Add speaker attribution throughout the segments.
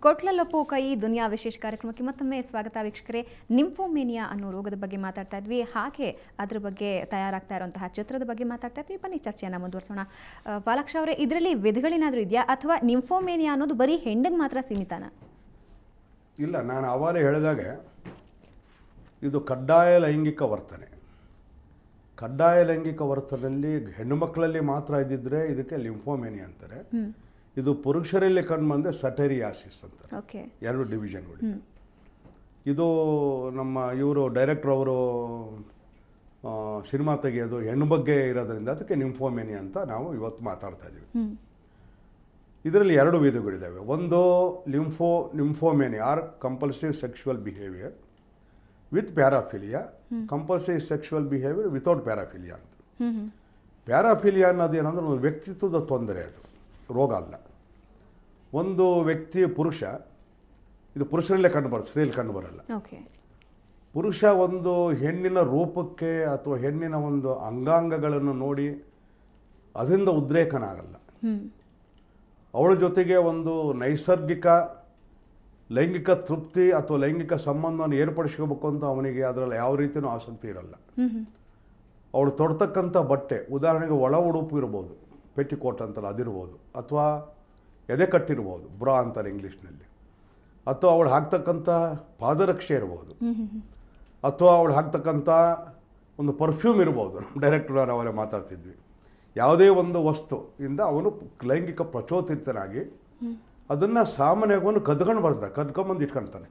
Speaker 1: ಕೊಟ್ಲಲ್ಲಪ್ಪು ಕೈ ದುನಿಯಾ ವಿಶೇಷ ಕಾರ್ಯಕ್ರಮಕ್ಕೆ ಮತ್ತೊಮ್ಮೆ ಸ್ವಾಗತ ವೀಕ್ಷಕರೇ. ನಿಂಫೋಮೇನಿಯಾ ಅನ್ನೋ ರೋಗದ ಬಗ್ಗೆ ಮಾತಾಡ್ತಾ ಇದ್ವಿ, ಹಾಗೆ ಅದ್ರ ಬಗ್ಗೆ ತಯಾರಾಗ್ತಾ ಇರುವಂತಹ ಚಿತ್ರದ ಬಗ್ಗೆ ಮಾತಾಡ್ತಾ ಇದ್ವಿ. ಬನ್ನಿ ಚರ್ಚೆಯನ್ನು ಮುಂದುವರಿಸೋಣ. ಪಾಲಾಕ್ಷ ಅವರೇ, ಇದರಲ್ಲಿ ವಿಧಗಳೇನಾದರೂ ಇದೆಯಾ ಅಥವಾ ನಿಂಫೋಮೇನಿಯಾ ಅನ್ನೋದು ಬರೀ ಹೆಣ್ಣಿಗೆ ಮಾತ್ರ ಸೀಮಿತನಾ?
Speaker 2: ಇಲ್ಲ, ನಾನು ಆವಾಗಲೇ ಹೇಳಿದಾಗೆ ಇದು ಕಡ್ಡಾಯ ಲೈಂಗಿಕ ವರ್ತನೆ. ಕಡ್ಡಾಯ ಲೈಂಗಿಕ ವರ್ತನೆಯಲ್ಲಿ ಹೆಣ್ಣು ಮಕ್ಕಳಲ್ಲಿ ಮಾತ್ರ ಇದ್ದಿದ್ರೆ ಇದಕ್ಕೆ ಲಿಂಫೋಮೇನಿಯಾ ಅಂತಾರೆ. ಇದು ಪುರುಷರಲ್ಲಿ ಕಂಡುಬಂದೆ ಸಟೇರಿಯಾಸಿಸ್ ಅಂತಾರೆ. ಎರಡು ಡಿವಿಷನ್ಗಳು. ಇದು ನಮ್ಮ ಇವರು ಡೈರೆಕ್ಟರ್ ಅವರು ಸಿನಿಮಾ ತೆಗೆಯೋದು ಹೆಣ್ಣು ಬಗ್ಗೆ ಇರೋದ್ರಿಂದ ಅದಕ್ಕೆ ನಿಂಫೋಮೇನಿಯಾ ಅಂತ ನಾವು ಇವತ್ತು ಮಾತಾಡ್ತಾ ಇದ್ದೀವಿ. ಇದರಲ್ಲಿ ಎರಡು ವಿಧಗಳಿದ್ದಾವೆ. ಒಂದು nymphomania or compulsive sexual behaviour with paraphilia, compulsive sexual behaviour without paraphilia ಅಂತ. ಪ್ಯಾರಾಫಿಲಿಯಾ ಅನ್ನೋದು ಏನಂದ್ರೆ ಒಂದು ವ್ಯಕ್ತಿತ್ವದ ತೊಂದರೆ, ಅದು ರೋಗ ಅಲ್ಲ. ಒಂದು ವ್ಯಕ್ತಿ ಪುರುಷ, ಇದು ಪುರುಷರಲ್ಲೇ ಕಂಡುಬರುತ್ತೆ, ಸ್ತ್ರೀಯಲ್ಲಿ ಕಂಡುಬರಲ್ಲ. ಪುರುಷ ಒಂದು ಹೆಣ್ಣಿನ ರೂಪಕ್ಕೆ ಅಥವಾ ಹೆಣ್ಣಿನ ಒಂದು ಅಂಗಾಂಗಗಳನ್ನು ನೋಡಿ ಅದರಿಂದ ಉದ್ರೇಕನಾಗಲ್ಲ. ಅವಳ ಜೊತೆಗೆ ಒಂದು ನೈಸರ್ಗಿಕ ಲೈಂಗಿಕ ತೃಪ್ತಿ ಅಥವಾ ಲೈಂಗಿಕ ಸಂಬಂಧವನ್ನು ಏರ್ಪಡಿಸ್ಕೋಬೇಕು ಅಂತ ಅವನಿಗೆ ಅದರಲ್ಲಿ ಯಾವ ರೀತಿಯೂ ಆಸಕ್ತಿ ಇರಲ್ಲ. ಅವಳು ತೊಡ್ತಕ್ಕಂಥ ಬಟ್ಟೆ, ಉದಾಹರಣೆಗೆ ಒಳ ಉಡುಪು ಇರ್ಬೋದು, ಪೆಟ್ಟಿಕೋಟ್ ಅಂತಲ್ಲ ಅದಿರ್ಬೋದು, ಅಥವಾ ಎದೆ ಕಟ್ಟಿರ್ಬೋದು, ಬ್ರಾ ಅಂತಾರೆ ಇಂಗ್ಲೀಷ್ನಲ್ಲಿ, ಅಥವಾ ಅವಳು ಹಾಕ್ತಕ್ಕಂಥ ಪಾದರಕ್ಷೆ ಇರ್ಬೋದು, ಅಥವಾ ಅವಳು ಹಾಕ್ತಕ್ಕಂಥ ಒಂದು ಪರ್ಫ್ಯೂಮ್ ಇರ್ಬೋದು. ಡೈರೆಕ್ಟರ್ ಅವರೇ ಮಾತಾಡ್ತಿದ್ವಿ. ಯಾವುದೇ ಒಂದು ವಸ್ತು ಇಂದ ಅವನು ಲೈಂಗಿಕ ಪ್ರಚೋದಿತನಾಗಿ ಅದನ್ನು ಸಾಮಾನ್ಯವಾಗಿ ಅವನು ಕದ್ಕೊಂಬಂದು ಇಟ್ಕೊಳ್ತಾನೆ.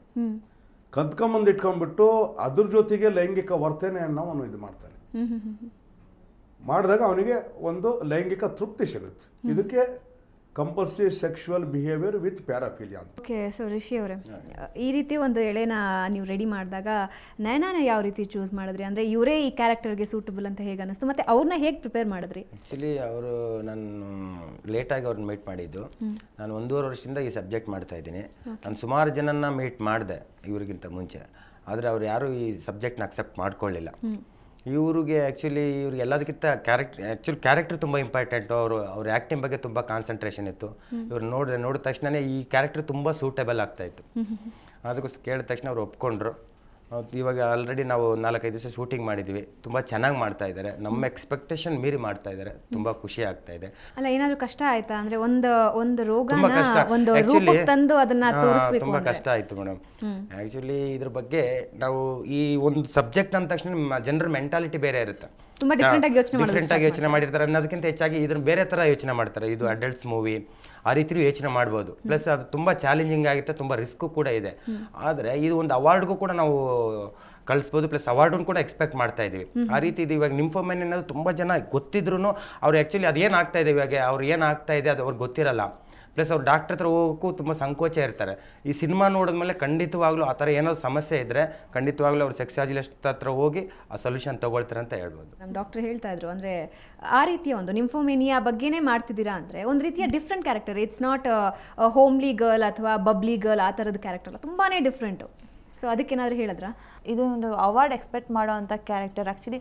Speaker 2: ಕದ್ಕೊಂಬಂದು ಇಟ್ಕೊಂಡ್ಬಿಟ್ಟು ಅದ್ರ ಜೊತೆಗೆ ಲೈಂಗಿಕ ವರ್ತನೆಯನ್ನು ಅವನು ಇದು ಮಾಡ್ತಾನೆ. ಮಾಡಿದಾಗ ಅವನಿಗೆ ಒಂದು ಲೈಂಗಿಕ ತೃಪ್ತಿ ಸಿಗುತ್ತೆ. ಇದಕ್ಕೆ ಕಂಪಲ್ಸಿವ್ ಸೆಕ್ಷುವಲ್ ಬಿಹೇವಿಯರ್ ವಿತ್ ಪ್ಯಾರಾಫಿಲಿಯಾ ಅಂತ.
Speaker 1: ಓಕೆ, ಸೊ ರಿಷಿ ಅವರೇ, ಈ ರೀತಿ ಒಂದು ಎಳೆನ ನೀವು ರೆಡಿ ಮಾಡಿದಾಗ ನಯನಾನ ಯಾವ ರೀತಿ ಚೂಸ್ ಮಾಡಿದ್ರಿ? ಅಂದರೆ ಇವರೇ ಈ ಕ್ಯಾರೆಕ್ಟರ್ಗೆ ಸೂಟಬಲ್ ಅಂತ ಹೇಗೆ ಅನ್ನಿಸ್ತು, ಮತ್ತು ಅವ್ರನ್ನ ಹೇಗೆ ಪ್ರಿಪೇರ್ ಮಾಡಿದ್ರಿ?
Speaker 3: ಆ್ಯಕ್ಚುಲಿ ಅವರು ನಾನು ಲೇಟಾಗಿ ಅವ್ರನ್ನ ಮೀಟ್ ಮಾಡಿದ್ದು. ನಾನು 1.5 ವರ್ಷದಿಂದ ಈ ಸಬ್ಜೆಕ್ಟ್ ಮಾಡ್ತಾ ಇದ್ದೀನಿ. ನಾನು ಸುಮಾರು ಜನನ ಮೀಟ್ ಮಾಡಿದೆ ಇವ್ರಿಗಿಂತ ಮುಂಚೆ, ಆದರೆ ಅವ್ರು ಯಾರೂ ಈ ಸಬ್ಜೆಕ್ಟ್ನ ಅಕ್ಸೆಪ್ಟ್ ಮಾಡ್ಕೊಳ್ಳಿಲ್ಲ. ಇವ್ರಿಗೆ ಇವ್ರಿಗೆ ಎಲ್ಲದಕ್ಕಿಂತ ಕ್ಯಾರೆಕ್ಟರ್ ತುಂಬ ಇಂಪಾರ್ಟೆಂಟು. ಅವ್ರ ಆ್ಯಕ್ಟಿಂಗ್ ಬಗ್ಗೆ ತುಂಬ ಕಾನ್ಸಂಟ್ರೇಷನ್ ಇತ್ತು. ಇವ್ರು ನೋಡಿದ ತಕ್ಷಣ ಈ ಕ್ಯಾರೆಕ್ಟರ್ ತುಂಬ ಸೂಟೇಬಲ್ ಆಗ್ತಾಯಿತ್ತು. ಅದಕ್ಕೋಸ್ಕರ ಕೇಳಿದ ತಕ್ಷಣ ಅವ್ರು ಒಪ್ಕೊಂಡ್ರು. ಇವಾಗ ಆಲ್ರೆಡಿ ನಾವು 4-5 ದಿವಸ ಶೂಟಿಂಗ್ ಮಾಡಿದ್ವಿ. ತುಂಬ ಚೆನ್ನಾಗಿ ಮಾಡ್ತಾ ಇದ್ದಾರೆ, ನಮ್ಮ ಎಕ್ಸ್ಪೆಕ್ಟೇಷನ್ ಮೀರಿ ಮಾಡ್ತಾ ಇದ್ದಾರೆ. ತುಂಬ ಖುಷಿ ಆಗ್ತಾ ಇದೆ.
Speaker 1: ಅಲ್ಲ, ಏನಾದರೂ ಕಷ್ಟ ಆಯ್ತಾ? ಅಂದರೆ ಒಂದು ರೋಗನ ಒಂದು ರೂಪಕ್ಕೆ ತಂದು ಅದನ್ನ ತೋರಿಸಬೇಕು.
Speaker 3: ತುಂಬ ಕಷ್ಟ ಆಯಿತು ಮೇಡಮ್. ಆ್ಯಕ್ಚುಲಿ ಇದ್ರ ಬಗ್ಗೆ ನಾವು ಈ ಒಂದು ಸಬ್ಜೆಕ್ಟ್ ಅಂದ ತಕ್ಷಣ ಜನರ ಮೆಂಟಾಲಿಟಿ ಬೇರೆ ಇರುತ್ತೆ,
Speaker 1: ತುಂಬ ಡಿಫ್ರೆಂಟ್ ಆಗಿ
Speaker 3: ಯೋಚನೆ ಮಾಡಿರ್ತಾರೆ. ಅನ್ನೋದಕ್ಕಿಂತ ಹೆಚ್ಚಾಗಿ ಇದನ್ನ ಬೇರೆ ಥರ ಯೋಚನೆ ಮಾಡ್ತಾರೆ. ಇದು ಅಡಲ್ಟ್ಸ್ ಮೂವಿ, ಆ ರೀತಿಯೂ ಯೋಚನೆ ಮಾಡ್ಬೋದು. ಪ್ಲಸ್ ಅದು ತುಂಬ ಚಾಲೆಂಜಿಂಗ್ ಆಗುತ್ತೆ, ತುಂಬ ರಿಸ್ಕು ಕೂಡ ಇದೆ. ಆದರೆ ಇದು ಒಂದು ಅವಾರ್ಡ್ಗೂ ಕೂಡ ನಾವು ಕಳಿಸ್ಬೋದು, ಪ್ಲಸ್ ಅವಾರ್ಡನ್ನು ಕೂಡ ಎಕ್ಸ್ಪೆಕ್ಟ್ ಮಾಡ್ತಾ ಇದ್ದೀವಿ. ಆ ರೀತಿ ಇದು. ಇವಾಗ ನಿಂಫೋಮೇನಿಯಾ ಅನ್ನೋದು ತುಂಬ ಜನ ಗೊತ್ತಿದ್ರು ಅವ್ರು ಆ್ಯಕ್ಚುಲಿ ಅದೇನು ಆಗ್ತಾ ಇದೆ, ಇವಾಗ ಅವ್ರು ಏನು ಆಗ್ತಾ ಇದೆ ಅದು ಅವ್ರಿಗೆ ಗೊತ್ತಿರಲ್ಲ. ಪ್ಲಸ್ ಅವ್ರು ಡಾಕ್ಟರ್ ಹತ್ರ ಹೋಗೋಕ್ಕೂ ತುಂಬ ಸಂಕೋಚ ಇರ್ತಾರೆ. ಈ ಸಿನಿಮಾ ನೋಡಿದ್ಮೇಲೆ ಖಂಡಿತವಾಗ್ಲೂ ಆ ಥರ ಏನೋ ಸಮಸ್ಯೆ ಇದ್ದರೆ ಖಂಡಿತವಾಗ್ಲೂ ಅವ್ರು ಸೆಕ್ಸಾಲಜಿಸ್ಟ್ ಹತ್ರ ಹೋಗಿ ಆ ಸೊಲ್ಯೂಷನ್ ತೊಗೊಳ್ತಾರೆ ಅಂತ ಹೇಳ್ಬೋದು.
Speaker 1: ನಮ್ಮ ಡಾಕ್ಟರ್ ಹೇಳ್ತಾ ಇದ್ರು, ಅಂದರೆ ಆ ರೀತಿಯ ಒಂದು ನಿಂಫೋಮೇನಿಯಾ ಬಗ್ಗೆನೇ ಮಾಡ್ತಿದ್ದೀರಾ ಅಂದರೆ ಒಂದು ರೀತಿಯ different character. It's not homely girl ಅಥವಾ ಬಬ್ಲಿ ಗರ್ಲ್, ಆ ಥರದ ಕ್ಯಾರೆಕ್ಟರ್ ಅಲ್ಲ, ತುಂಬಾ ಡಿಫ್ರೆಂಟು. ಸೊ ಅದಕ್ಕೇನಾದರೂ ಹೇಳಿದ್ರಾ?
Speaker 4: ಇದು ಒಂದು ಅವಾರ್ಡ್ ಎಕ್ಸ್ಪೆಕ್ಟ್ ಮಾಡೋ ಅಂಥ ಕ್ಯಾರೆಕ್ಟರ್. ಆ್ಯಕ್ಚುಲಿ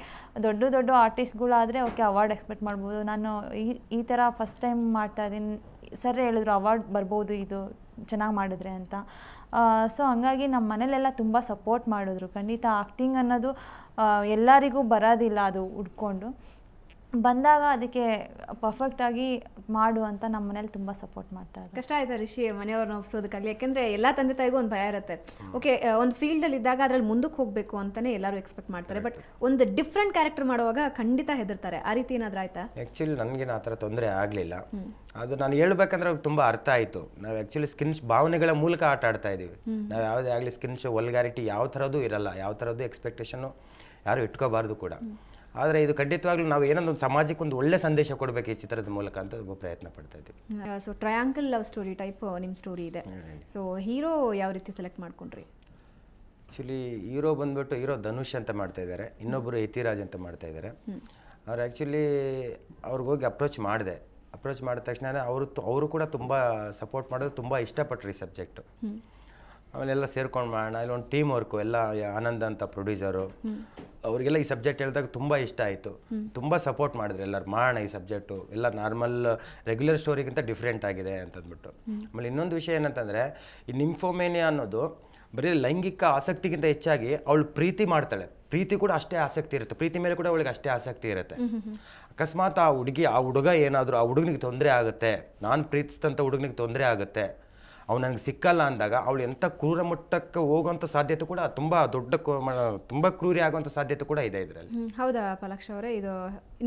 Speaker 4: ದೊಡ್ಡ ಆರ್ಟಿಸ್ಟ್ಗಳಾದರೆ ಓಕೆ, ಅವಾರ್ಡ್ ಎಕ್ಸ್ಪೆಕ್ಟ್ ಮಾಡ್ಬೋದು. ನಾನು ಈ ಥರ ಫಸ್ಟ್ ಟೈಮ್ ಮಾಡ್ತಾ ಇದ್ದೀನಿ. ಸರ್ ಹೇಳಿದ್ರು ಅವಾರ್ಡ್ ಬರ್ಬೋದು ಇದು ಚೆನ್ನಾಗಿ ಮಾಡಿದ್ರೆ ಅಂತ. ಸೊ ಹಂಗಾಗಿ ನಮ್ಮ ಮನೇಲೆಲ್ಲ ತುಂಬ ಸಪೋರ್ಟ್ ಮಾಡಿದ್ರು. ಖಂಡಿತ ಆ್ಯಕ್ಟಿಂಗ್ ಅನ್ನೋದು ಎಲ್ಲರಿಗೂ ಬರೋದಿಲ್ಲ, ಅದು ಹುಡ್ಕೊಂಡು ಬಂದಾಗ ಅದಕ್ಕೆ ಪರ್ಫೆಕ್ಟಾಗಿ ಮಾಡು ಅಂತ ನಮ್ಮ ಮನೇಲಿ ತುಂಬ ಸಪೋರ್ಟ್ ಮಾಡ್ತಾ ಇದ್ದಾರೆ.
Speaker 1: ಕಷ್ಟ ಆಯ್ತಾ ರಿಷಿ ಮನೆಯವ್ರನ್ನ ಒಪ್ಸೋದಕ್ಕಾಗಲಿ? ಯಾಕೆಂದರೆ ಎಲ್ಲ ತಂದೆ ತಾಯಿಗೂ ಒಂದು ಭಯ ಇರುತ್ತೆ. ಓಕೆ, ಒಂದು ಫೀಲ್ಡಲ್ಲಿ ಇದ್ದಾಗ ಅದ್ರಲ್ಲಿ ಮುಂದಕ್ಕೆ ಹೋಗಬೇಕು ಅಂತಲೇ ಎಲ್ಲರೂ ಎಕ್ಸ್ಪೆಕ್ಟ್ ಮಾಡ್ತಾರೆ, ಬಟ್ ಒಂದು ಡಿಫ್ರೆಂಟ್ ಕ್ಯಾರೆಕ್ಟರ್ ಮಾಡುವಾಗ ಖಂಡಿತ ಹೆದರ್ತಾರೆ. ಆ ರೀತಿ ಏನಾದರೂ ಆಯ್ತಾ?
Speaker 3: ಆ್ಯಕ್ಚುಲಿ ನನಗೇನು ಆ ಥರ ತೊಂದರೆ ಆಗಲಿಲ್ಲ. ಅದು ನಾನು ಹೇಳ್ಬೇಕಂದ್ರೆ ತುಂಬ ಅರ್ಥ ಆಯಿತು. ನಾವು ಆ್ಯಕ್ಚುಲಿ ಭಾವನೆಗಳ ಮೂಲಕ ಆಟ ಆಡ್ತಾ ಇದ್ದೀವಿ. ನಾವು ಯಾವುದೇ ಆಗಲಿ ವಲ್ಗಾರಿಟಿ ಯಾವ ಥರದ್ದು ಇರಲ್ಲ, ಯಾವ ಥರದ್ದು ಎಕ್ಸ್ಪೆಕ್ಟೇಷನ್ನು ಯಾರು ಇಟ್ಕೋಬಾರ್ದು ಕೂಡ. ಆದರೆ ಇದು ಖಂಡಿತವಾಗ್ಲೂ ನಾವು ಏನೊಂದು ಸಮಾಜಕ್ಕೆ ಒಂದು ಒಳ್ಳೆ ಸಂದೇಶ ಕೊಡಬೇಕು ಈ ಚಿತ್ರದ ಮೂಲಕ ಅಂತ ಪ್ರಯತ್ನ ಪಡ್ತಾ ಇದ್ದೀವಿ.
Speaker 1: So triangle love story type ನಿಮ್ಮ ಸ್ಟೋರಿ ಇದೆ. ಸೊ ಹೀರೋ ಯಾವ ರೀತಿ ಸೆಲೆಕ್ಟ್ ಮಾಡ್ಕೊಂಡ್ರಿ?
Speaker 3: ಆ್ಯಕ್ಚುಲಿ ಹೀರೋ ಬಂದ್ಬಿಟ್ಟು ಧನುಷ್ ಅಂತ ಮಾಡ್ತಾ ಇದ್ದಾರೆ, ಇನ್ನೊಬ್ಬರು ಯತಿರಾಜ್ ಅಂತ ಮಾಡ್ತಾ ಇದ್ದಾರೆ. ಅವ್ರು ಆ್ಯಕ್ಚುಲಿ ಅವ್ರಿಗೋಗಿ ಅಪ್ರೋಚ್ ಮಾಡಿದ ತಕ್ಷಣ ಅವರು ಕೂಡ ತುಂಬ ಸಪೋರ್ಟ್ ಮಾಡೋದು, ತುಂಬ ಇಷ್ಟಪಟ್ರು ಈ ಸಬ್ಜೆಕ್ಟು. ಆಮೇಲೆ ಎಲ್ಲ ಸೇರ್ಕೊಂಡು ಮಾಡೋಣ, ಇಲ್ಲಿ ಒಂದು ಟೀಮ್ ವರ್ಕು ಎಲ್ಲ. ಆನಂದ್ ಅಂತ ಪ್ರೊಡ್ಯೂಸರು, ಅವರಿಗೆಲ್ಲ ಈ ಸಬ್ಜೆಕ್ಟ್ ಹೇಳಿದಾಗ ತುಂಬ ಇಷ್ಟ ಆಯಿತು, ತುಂಬ ಸಪೋರ್ಟ್ ಮಾಡಿದ್ರು ಎಲ್ಲರೂ, ಮಾಡೋಣ ಈ ಸಬ್ಜೆಕ್ಟು ಎಲ್ಲ ನಾರ್ಮಲ್ ರೆಗ್ಯುಲರ್ ಸ್ಟೋರಿಗಿಂತ ಡಿಫ್ರೆಂಟ್ ಆಗಿದೆ ಅಂತಂದ್ಬಿಟ್ಟು. ಆಮೇಲೆ ಇನ್ನೊಂದು ವಿಷಯ ಏನಂತಂದರೆ, ಈ ನಿಂಫೋಮೇನಿಯಾ ಅನ್ನೋದು ಬರೀ ಲೈಂಗಿಕ ಆಸಕ್ತಿಗಿಂತ ಹೆಚ್ಚಾಗಿ ಅವಳು ಪ್ರೀತಿ ಮಾಡ್ತಾಳೆ, ಪ್ರೀತಿ ಕೂಡ ಅಷ್ಟೇ ಆಸಕ್ತಿ ಇರುತ್ತೆ, ಪ್ರೀತಿ ಮೇಲೆ ಕೂಡ ಅವಳಿಗೆ ಅಷ್ಟೇ ಆಸಕ್ತಿ ಇರುತ್ತೆ. ಅಕಸ್ಮಾತ್ ಆ ಹುಡುಗ ಏನಾದರೂ ಆ ಹುಡುಗನಿಗೆ ತೊಂದರೆ ಆಗುತ್ತೆ, ನಾನು ಪ್ರೀತಿಸಿದಂಥ ಹುಡುಗನಿಗೆ ತೊಂದರೆ ಆಗುತ್ತೆ, ಅವ್ನು ನನಗೆ ಸಿಕ್ಕಲ್ಲ ಅಂದಾಗ ಅವಳು ಎಂಥ ಕ್ರೂರ ಮಟ್ಟಕ್ಕೆ ಹೋಗುವಂಥ ಸಾಧ್ಯತೆ ಕೂಡ ತುಂಬ ತುಂಬ ಕ್ರೂರಿ ಆಗುವಂಥ ಸಾಧ್ಯತೆ ಕೂಡ ಇದೆ ಇದರಲ್ಲಿ.
Speaker 1: ಹೌದಾ ಪಾಲಾಕ್ಷ ಅವರೇ, ಇದು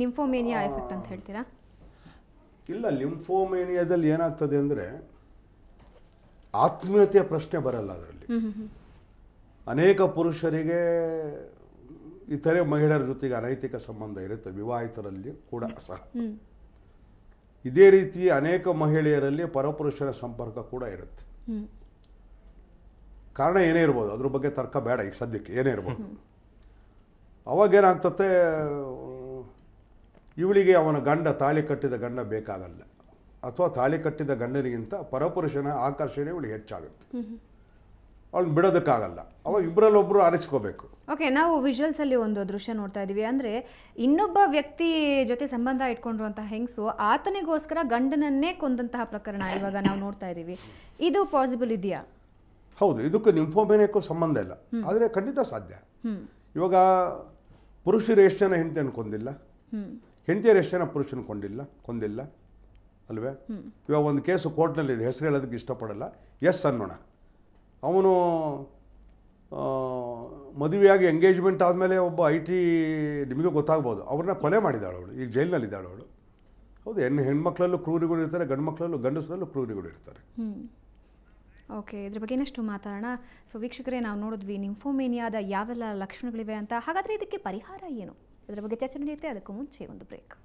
Speaker 1: ನಿಂಫೋಮೇನಿಯಾ ಎಫೆಕ್ಟ್ ಅಂತ ಹೇಳ್ತೀರಾ?
Speaker 2: ಇಲ್ಲ, ಲಿಂಫೋಮೇನಿಯಾದಲ್ಲಿ ಏನಾಗ್ತದೆ ಅಂದರೆ ಆತ್ಮೀಯತೆಯ ಪ್ರಶ್ನೆ ಬರಲ್ಲ ಅದರಲ್ಲಿ. ಅನೇಕ ಪುರುಷರಿಗೆ ಇತರೆ ಮಹಿಳೆಯರ ಜೊತೆಗೆ ಅನೈತಿಕ ಸಂಬಂಧ ಇರುತ್ತೆ, ವಿವಾಹಿತರಲ್ಲಿ ಕೂಡ ಸಹ. ಇದೇ ರೀತಿ ಅನೇಕ ಮಹಿಳೆಯರಲ್ಲಿ ಪರಪುರುಷರ ಸಂಪರ್ಕ ಕೂಡ ಇರುತ್ತೆ. ಕಾರಣ ಏನೇ ಇರ್ಬೋದು, ಅದ್ರ ಬಗ್ಗೆ ತರ್ಕ ಬೇಡ ಈಗ ಸದ್ಯಕ್ಕೆ, ಏನೇ ಇರ್ಬೋದು. ಅವಾಗೇನಾಗ್ತತೆ, ಇವಳಿಗೆ ಅವನ ಗಂಡ, ತಾಳಿ ಕಟ್ಟಿದ ಗಂಡ ಬೇಕಾಗಲ್ಲ, ಅಥವಾ ತಾಳಿ ಕಟ್ಟಿದ ಗಂಡನಿಗಿಂತ ಪರಪುರುಷನ ಆಕರ್ಷಣೆ ಇವಳಿಗೆ ಹೆಚ್ಚಾಗುತ್ತೆ, ಅವಳು ಬಿಡೋದಕ್ಕಾಗಲ್ಲ. ಅವಾಗ ಇಬ್ಬರಲ್ಲೊಬ್ಬರು ಆರಿಸ್ಕೋಬೇಕು.
Speaker 1: ಓಕೆ, ನಾವು ವಿಜುವಲ್ಸ್ ಅಲ್ಲಿ ಒಂದು ದೃಶ್ಯ ನೋಡ್ತಾ ಇದೀವಿ. ಅಂದ್ರೆ ಇನ್ನೊಬ್ಬ ವ್ಯಕ್ತಿ ಜೊತೆ ಸಂಬಂಧ ಇಟ್ಕೊಂಡಿರುವಂತಹ ಹೆಂಗಸು ಆತನಿಗೋಸ್ಕರ ಗಂಡನನ್ನೇ ಕೊಂದಂತಹ ಪ್ರಕರಣ ಇವಾಗ ನಾವು ನೋಡ್ತಾ ಇದೀವಿ. ಇದು ಪಾಸಿಬಲ್ ಇದೆಯಾ?
Speaker 2: ಹೌದು, ಇದಕ್ಕೂ ನಿಂಫೋಮೇನಿಯಾಕ್ಕೂ ಸಂಬಂಧ ಇಲ್ಲ, ಆದರೆ ಖಂಡಿತ ಸಾಧ್ಯ. ಇವಾಗ ಪುರುಷರು ಎಷ್ಟು ಜನ ಹೆಂಡತಿಯನ್ನು ಕೊಂದಿಲ್ಲ, ಹೆಂಡತಿಯರು ಎಷ್ಟು ಜನ ಪುರುಷನ ಕೊಂದಿಲ್ಲ ಅಲ್ವೇ? ಇವಾಗ ಒಂದು ಕೇಸು ಕೋರ್ಟ್ನಲ್ಲಿದೆ, ಹೆಸರು ಹೇಳೋದಕ್ಕೆ ಇಷ್ಟಪಡಲ್ಲ, ಎಸ್ ಅನ್ನೋಣ. ಅವನು ಮದುವೆಯಾಗಿ ಎಂಗೇಜ್ಮೆಂಟ್ ಆದಮೇಲೆ ಒಬ್ಬ IT, ನಿಮಗೆ ಗೊತ್ತಾಗ್ಬೋದು, ಅವ್ರನ್ನ ಕೊಲೆ ಮಾಡಿದ್ದಾಳು ಅವಳು, ಈಗ ಜೈಲಿನಲ್ಲಿದ್ದಾಳು ಅವಳು. ಹೌದು, ಹೆಣ್ಮಕ್ಳಲ್ಲೂ ಕ್ರೂರಿಗಳು ಇರ್ತಾರೆ, ಗಂಡಸರಲ್ಲೂ ಕ್ರೂರಿಗಳು ಇರ್ತಾರೆ.
Speaker 1: ಓಕೆ, ಇದ್ರ ಬಗ್ಗೆ ಇನ್ನಷ್ಟು ಮಾತಾಡೋಣ. ಸೊ ವೀಕ್ಷಕರೇ, ನಾವು ನೋಡಿದ್ವಿ ನಿಂಫೋಮೇನಿಯಾದ ಯಾವೆಲ್ಲ ಲಕ್ಷಣಗಳಿವೆ ಅಂತ. ಹಾಗಾದರೆ ಇದಕ್ಕೆ ಪರಿಹಾರ ಏನು? ಇದರ ಬಗ್ಗೆ ಚರ್ಚೆ ನಡೆಯುತ್ತೆ. ಅದಕ್ಕೂ ಮುಂಚೆ ಒಂದು ಬ್ರೇಕ್.